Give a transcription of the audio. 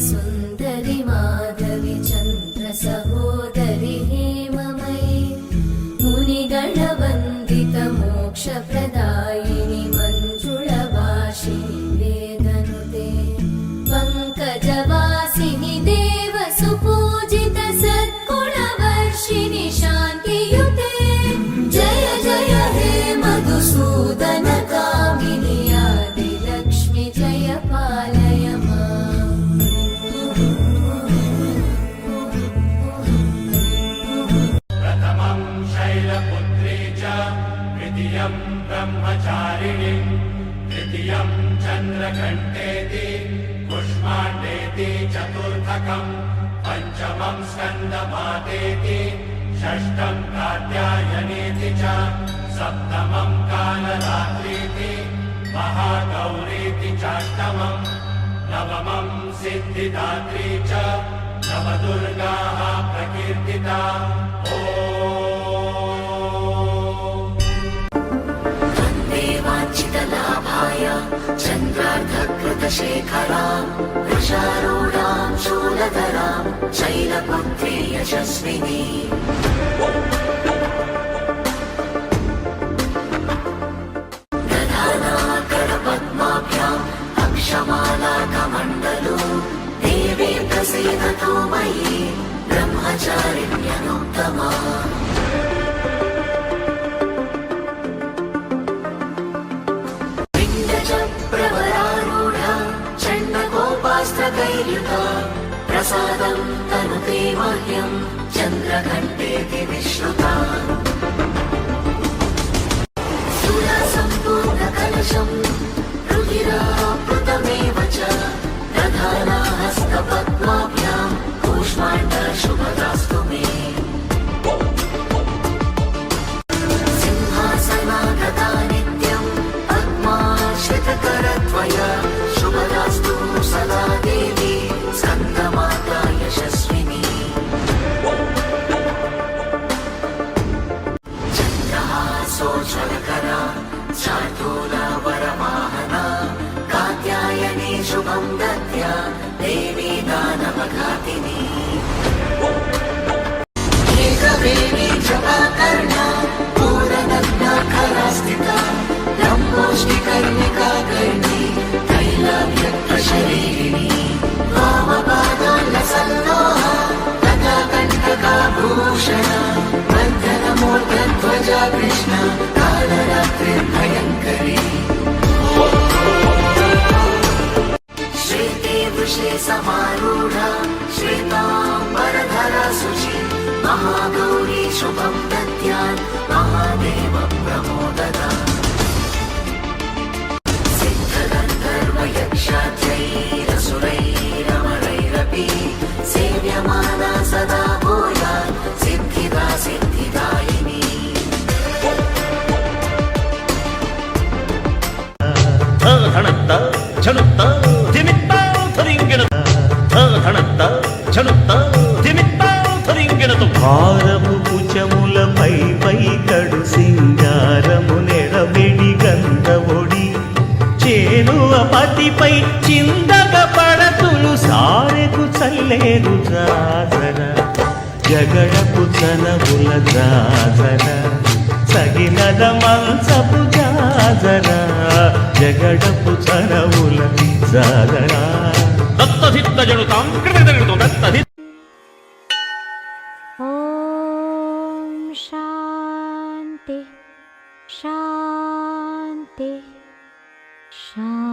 सुन्दरि माधवि चन्द्र सहोदरि हेममयि मुनिगणवन्दित मोक्षप्रदायिनि मञ्जुळभाषिणि वेदनुते पङ्कजवासिनि देवसुपूजित सद्गुणवर्षिणि शान्तियुते जय जय हे मधुसूदन कामिनि आदिलक्ष्मि जय पालय माम्। प्रथमं शैलपुत्री च द्वितीयं ब्रह्मचारिणी तृतीयं चन्द्रघण्टेति कुष्माण्डेति चतुर्थकं पञ्चमं स्कन्दमातेति षष्ठं कात्यायनेति च सप्तमं कालरात्रीति महागौरीति चाष्टमं नवमं सिद्धिदात्री च नवदुर्गाः प्रकीर्तिता वन्दे वाञ्छितलाभाय चन्द्रार्धकृतशेखरां वृषारूढां शूलधरां शैलपुत्री यशस्विनी दधानाकरपद्माभ्याम् अक्षमालाकमण्डलो देवी प्रसीदतु मयि ब्रह्मचारिण्यनुत्तमा प्रवरारूढा चण्डकोपास्त्रकैर्युता प्रसादं तनुते मह्यं चन्द्रघण्टेति विश्रुता सुरसम्पूर्णकलशं रुधिराप्लुतमेव च दधाना हस्तपद्माभ्यां कूष्माण्डशुभदास्तु मे सिंहासनागता नित्यं पद्माश्रितकरत्वया शुभदास्तु सदा देवी स्कन्दमाता यशस्विनी चन्द्रहासोज्ज्वलकरा शार्दूलवरवाहना कात्यायनी शुभं दद्या देवी दानवघातिनी एकवेणी जपाकर्णा पूरनग्नाखरास्थिता लम्बोष्टिकर्णिका कर्णी तैलव्यक्तशरीरिणी वामपादाल्लसल्लोहा तथा कण्टकाभूषणा बन्धनमूर्धध्वजा कृष्ण कालरात्रिर्भयङ्करी श्वेते वृषे समारूढा श्वेताम्बरधरा शुचि महागौरी शुभं दद्यात् महादेव प्रमोददा सिद्धगन्धर्वयक्षाद्यैरसुरैरमरैरपि सेव्यमाना सदा भूयात् सिद्धिदा सिद्धिदायिनी ಧಣತ್ತ ಝಣುತ್ತ ಧಿಮಿತ್ತ ಥರಿಂಗಿಣ ಧಣತ್ತ ಝಣುತ್ತ ಧಿಮಿತ್ತ ಥರಿಂಗಿಣತು భారము కుచములపై పైకడు సింగారము నెడబెడి గంధవొడి చేరువ పతిపై చిందక పడతులు సారెకు చల్లేరు జాజర జగడపు చనవుల జాజర సగినద మంచపు జాజర జగడపు చనవుల జాజర దత్తధిత్త జనుతాం కృతజనుతో దత్తధి ಓಂ ಶಾಂತಿ ಶಾಂತಿ ಶಾಂತಿ